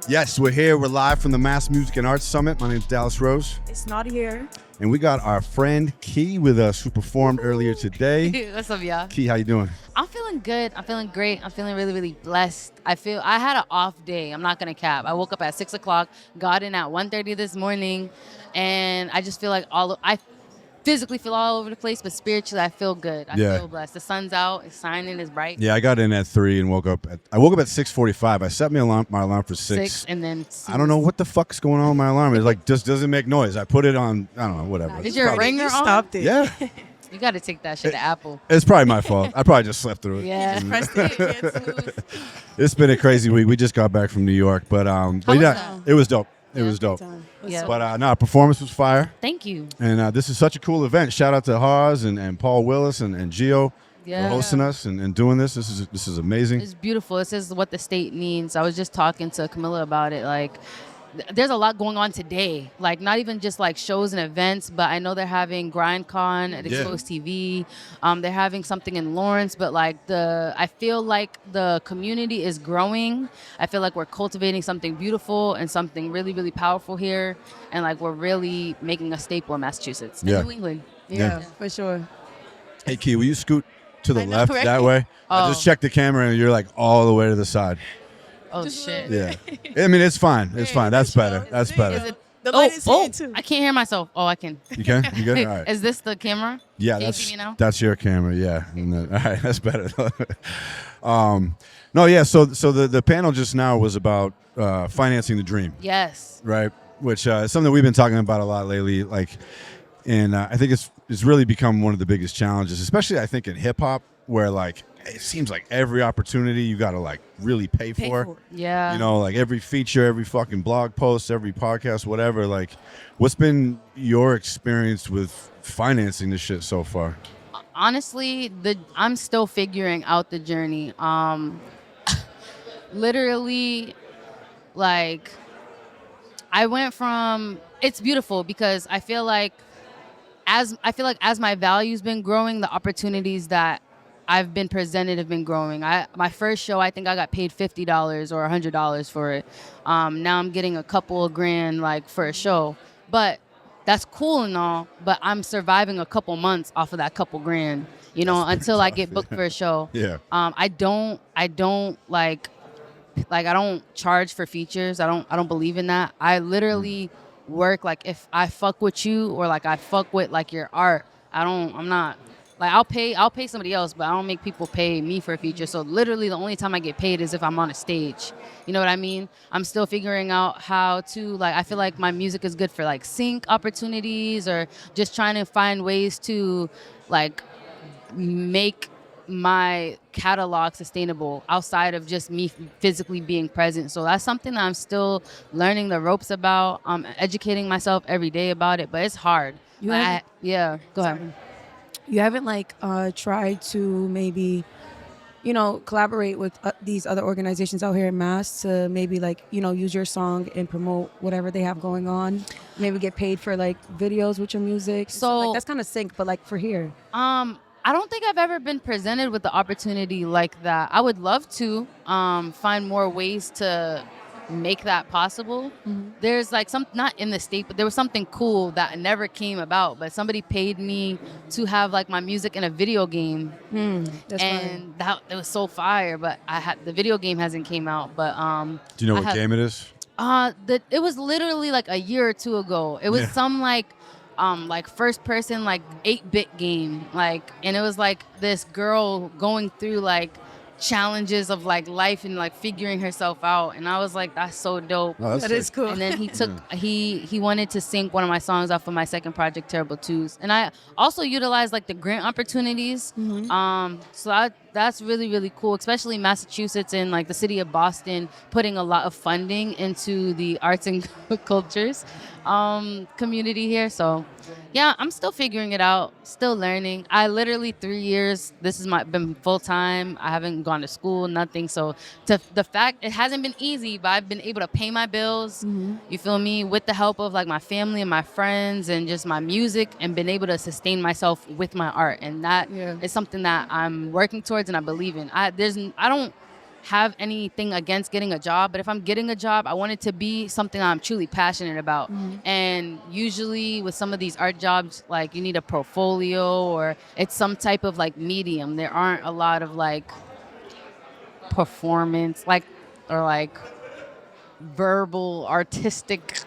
Yes, we're here. We're live from the Mass Music and Arts Summit. My name is Dallas Rose. It's not here. And we got our friend Key with us who performed earlier today. What's up, y'all? Key, how you doing? I'm feeling good. I'm feeling great. I'm feeling really, really blessed. I had an off day. I'm not gonna cap. I woke up at 6 o'clock, got in at 1:30 this morning, and I just feel like I physically feel all over the place, but spiritually I feel good. I feel blessed. The sun's out, it's shining, it's bright. Yeah, I got in at 3 and woke up at 6:45. I set my alarm for 6. And then I don't know what the fuck's going on with my alarm. It like just doesn't make noise. I put it on, I don't know, whatever. Is your ringer on? Stopped it. Yeah. You gotta take that shit to Apple. It's probably my fault. I probably just slept through it. Yeah. Pressed it. Cancel. It's been a crazy week. We just got back from New York, but was yeah, that? it was dope. It was dope. Yeah. But no, performance was fire. Thank you. And this is such a cool event. Shout out to Haas and Paul Willis and Gio Yeah. for hosting us and doing this. This is amazing. It's beautiful. This is what the state needs. I was just talking to Camilla about it. Like, there's a lot going on today. Like, not even just like shows and events, but I know they're having GrindCon at Exposed TV. They're having something in Lawrence, but like I feel like the community is growing. I feel like we're cultivating something beautiful and something really, really powerful here. And like, we're really making a staple in Massachusetts Yeah. and New England. Yeah, for sure. Hey, Key, will you scoot to the I know, left right? that way? I Oh. just checked the camera and you're like all the way to the side. Oh, Just shit. Yeah. I mean, it's fine. It's fine. That's better. That's Is better. it? The light is here too. I can't hear myself. Oh, I can. You can? You good? All right. Is this the camera? Yeah, Can you see me now? that's your camera. Yeah. And then, all right, that's better. No, yeah. So the panel just now was about financing the dream, Yes. right? Which is something we've been talking about a lot lately. Like, and I think it's really become one of the biggest challenges, especially I think in hip hop, where like it seems like every opportunity you got to like really pay for. Yeah. You know, like every feature, every fucking blog post, every podcast, whatever. Like, what's been your experience with financing this shit so far? Honestly, I'm still figuring out the journey. Literally, like, I went from, it's beautiful because I feel like as my value's been growing, the opportunities that I've been presented have been growing. My first show, I think I got paid $50 or $100 for it. Now I'm getting a couple of grand like for a show, but that's cool and all. But I'm surviving a couple months off of that couple grand, you know, until I get booked for a show. Yeah. I don't like I don't charge for features. I don't believe in that. I literally work like if I fuck with you or like I fuck with like your art. I'm not like I'll pay somebody else, but I don't make people pay me for a feature. So literally the only time I get paid is if I'm on a stage. You know what I mean? I'm still figuring out how to like I feel like my music is good for like sync opportunities or just trying to find ways to like make my catalog sustainable outside of just me physically being present. So that's something that I'm still learning the ropes about. I'm educating myself every day about it, but it's hard. You Like, haven't- yeah, go ahead. You haven't like tried to maybe, collaborate with these other organizations out here in Mass to maybe like, use your song and promote whatever they have going on. Maybe get paid for like videos with your music. So- like, that's kind of sync, but like for here. I don't think I've ever been presented with the opportunity like that. I would love to find more ways to make that possible. There's like not in the state, but there was something cool that never came about. But somebody paid me to have like my music in a video game, That's and it was so fire. But the video game hasn't came out. But Do you know I what have- game it is? it was literally like a year or two ago. It was Yeah. some like first person like 8-bit game, like, and it was like this girl going through like challenges of like life and like figuring herself out, and I was like, that's so dope. Oh, that's That is sick. cool. And then he took he wanted to sync one of my songs off of my second project, Terrible Twos, and I also utilized like the grant opportunities. So that's really, really cool, especially Massachusetts and like the city of Boston putting a lot of funding into the arts and cultures community here. So yeah, I'm still figuring it out, still learning. I literally 3 years, this has been full time. I haven't gone to school, nothing. So the fact it hasn't been easy, but I've been able to pay my bills, you feel me, with the help of like my family and my friends and just my music, and been able to sustain myself with my art. And that Yeah. is something that I'm working towards and I believe in. have anything against getting a job, but if I'm getting a job, I want it to be something I'm truly passionate about. And usually with some of these art jobs, like you need a portfolio or it's some type of like medium. There aren't a lot of like performance, like, or like verbal, artistic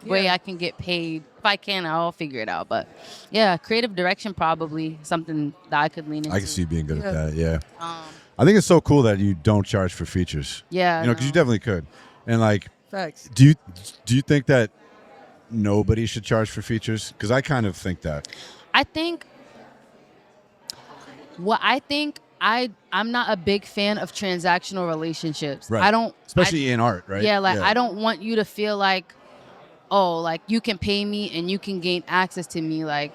way I can get paid. If I can, I'll figure it out. But yeah, creative direction probably something that I could lean into. I can see you being good at that. Yeah. I think it's so cool that you don't charge for features. Yeah, You know, because you definitely could. And like, Facts. do you think that nobody should charge for features? Because I kind of think that. I'm not a big fan of transactional relationships. Right. I don't, Especially in art, right? Yeah, like I don't want you to feel like, oh, like you can pay me and you can gain access to me. Like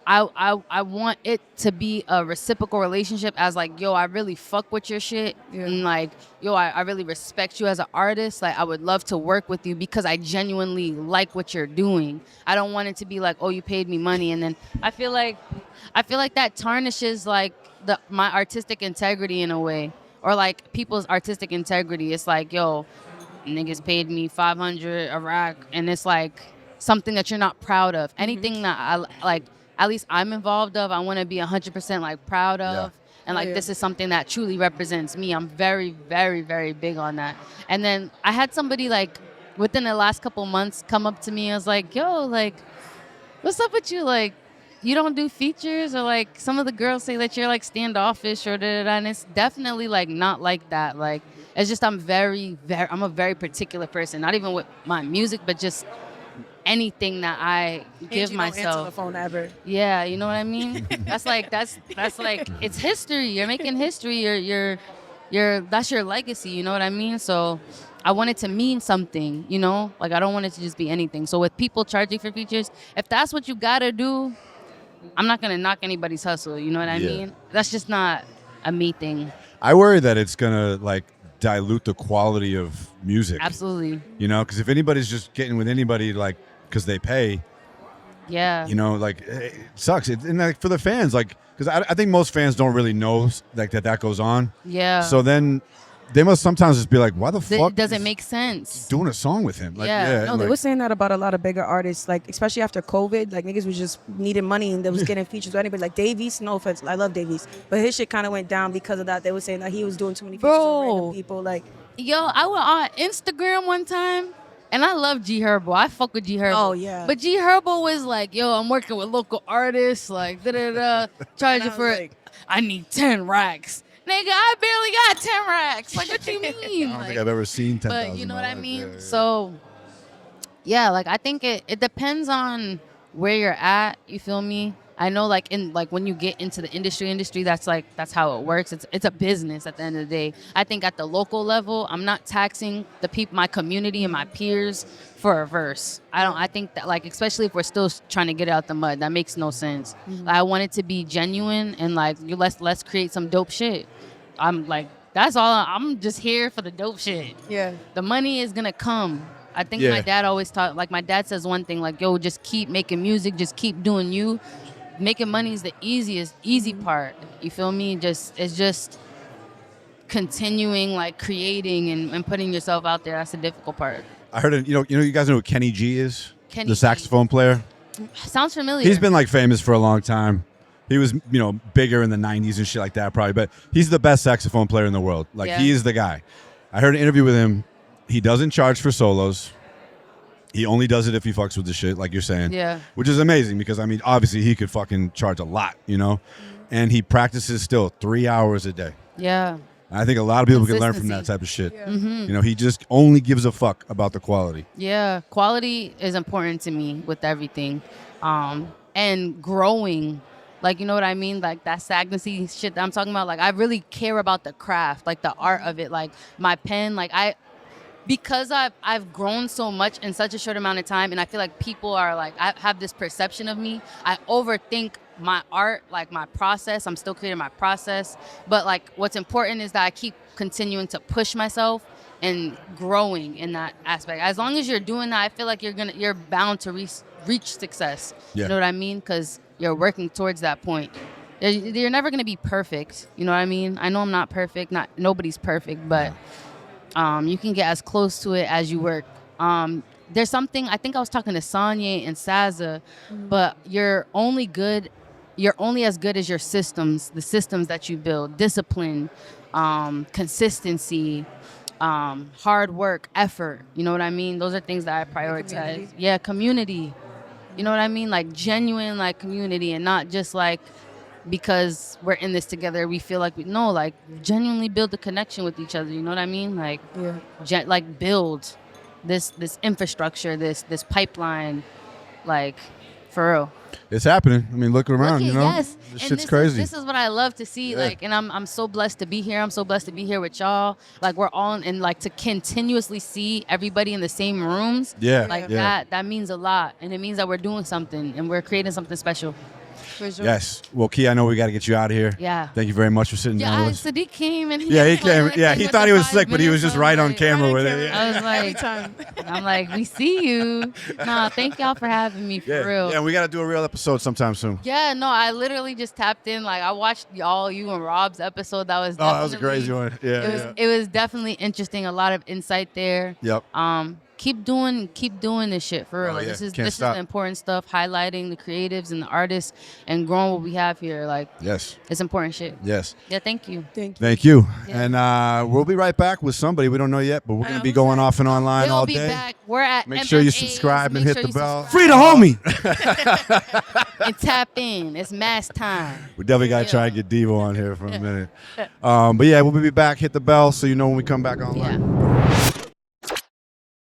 I want it to be a reciprocal relationship as like, yo, I really fuck with your shit. And like, yo, I really respect you as an artist. Like I would love to work with you because I genuinely like what you're doing. I don't want it to be like, oh, you paid me money. And then I feel like that tarnishes like my artistic integrity in a way. Or like people's artistic integrity. It's like, yo, niggas paid me 500 a rack, and it's like something that you're not proud of. Anything that I like, at least I'm involved of, I want to be 100% like proud of. And like this is something that truly represents me. I'm very, very, very big on that. And then I had somebody like within the last couple months come up to me. I was like, yo, like, what's up with you? Like, you don't do features? Or like some of the girls say that you're like standoffish or da da da. And it's definitely like not like that. Like, it's just I'm a very particular person. Not even with my music, but just anything that I give Angie myself. Don't answer the phone ever. Yeah, you know what I mean? that's like it's history. You're making history. You're that's your legacy, you know what I mean? So I want it to mean something, you know? Like I don't want it to just be anything. So with people charging for features, if that's what you gotta do, I'm not gonna knock anybody's hustle, you know what I mean? That's just not a me thing. I worry that it's gonna like dilute the quality of music. Absolutely. You know, because if anybody's just getting with anybody like because they pay, Yeah. you know, like it sucks. And like for the fans, like because I think most fans don't really know like that goes on. Yeah. So then they must sometimes just be like, why the fuck It doesn't is make sense. doing a song with him? Like, Yeah. No, they were saying that about a lot of bigger artists, like especially after COVID, like niggas was just needing money and they was getting features with anybody. Like Davies, no offense, I love Davies, but his shit kind of went down because of that. They were saying that he was doing too many features with random people. Like, Yo, I went on Instagram one time, and I love G Herbo. I fuck with G Herbo. Oh, yeah. But G Herbo was like, yo, I'm working with local artists, like, da-da-da, charging for like, I need 10 racks. Nigga, I barely got 10 racks. Like, what you mean? I don't think I've ever seen 10,000. But you know what I mean? Yeah. So, yeah, like, I think it depends on where you're at, you feel me? I know, like, when you get into the industry, that's how it works. It's a business at the end of the day. I think at the local level, I'm not taxing the people, my community and my peers for a verse. I think that, like, especially if we're still trying to get out the mud, that makes no sense. Like, I want it to be genuine and like, let's create some dope shit. I'm like, that's all. I'm just here for the dope shit. yeah. The money is gonna come. I think Yeah. my dad always taught, like, my dad says one thing, like, yo, just keep making music, just keep doing you. Making money is the easy part. You feel me? It's just continuing, like, creating and putting yourself out there. That's the difficult part. I heard it. You guys know who Kenny G is? Kenny the G. saxophone player. Sounds familiar. He's been like famous for a long time. He was, bigger in the 90s and shit like that probably, but he's the best saxophone player in the world. Like, Yeah. he is the guy. I heard an interview with him. He doesn't charge for solos. He only does it if he fucks with the shit, like you're saying. Yeah. Which is amazing because, I mean, obviously he could fucking charge a lot, And he practices still 3 hours a day. Yeah. And I think a lot of people can learn from that Consistency. type of shit. Yeah. Mm-hmm. He just only gives a fuck about the quality. Yeah. Quality is important to me with everything. And growing. Like, you know what I mean? Like, that stagnancy shit that I'm talking about. Like, I really care about the craft, like, the art of it. Like, my pen, like, because I've grown so much in such a short amount of time, and I feel like people are like, I have this perception of me. I overthink my art, like my process. I'm still creating my process. But like, what's important is that I keep continuing to push myself and growing in that aspect. As long as you're doing that, I feel like you're bound to reach success. Yeah. You know what I mean? Because you're working towards that point. You're never gonna be perfect. You know what I mean? I know I'm not perfect. Nobody's perfect, but you can get as close to it as you work. There's something, I think I was talking to Sonye and Saza, but you're only as good as your systems, the systems that you build, discipline, consistency, hard work, effort. You know what I mean? Those are things that I prioritize. Community. Yeah, community. You know what I mean? Like genuine, like community, and not just like because we're in this together, we feel like like genuinely build a connection with each other. You know what I mean? Like, like build this infrastructure, this pipeline, like for real. It's happening. I mean, look around. Look, You know, yes. this And shit's crazy. This is what I love to see. Yeah. Like, and I'm so blessed to be here. I'm so blessed to be here with y'all. Like, we're all and like to continuously see everybody in the same rooms. Yeah, Like yeah. that means a lot, and it means that we're doing something and we're creating something special. For sure. Yes. Well, Key, I know we got to get you out of here. Yeah. Thank you very much for sitting down Yeah, with us. Sadiq came and Yeah, he was like, came. like, Yeah, he with thought the he was 5 slick, but he was minutes. just right on camera on with camera. it. Yeah. I was Every like, time. I'm like, we see you. Nah, thank y'all for having me, for Yeah. real. Yeah, we got to do a real episode sometime soon. Yeah, no, I literally just tapped in. Like, I watched you and Rob's episode. That was Oh, that was a definitely- crazy one. Yeah, It was definitely interesting. A lot of insight there. Yep. Keep doing this shit for real. Oh, Like, yeah. this is Can't this stop. is the important stuff. Highlighting the creatives and the artists and growing what we have here. Like, Yes. it's important shit. Yes. Yeah, thank you. Thank you. Thank you. Yeah. And we'll be right back with somebody. We don't know yet, but we're going to be going off and online We'll all be day. back. We're at Make sure you MFAs. subscribe and Make hit sure the you bell. subscribe Free the homie. and tap in. It's mass time. We definitely got to try and get Devo on here for a minute. But yeah, we'll be back. Hit the bell so you know when we come back online. Yeah.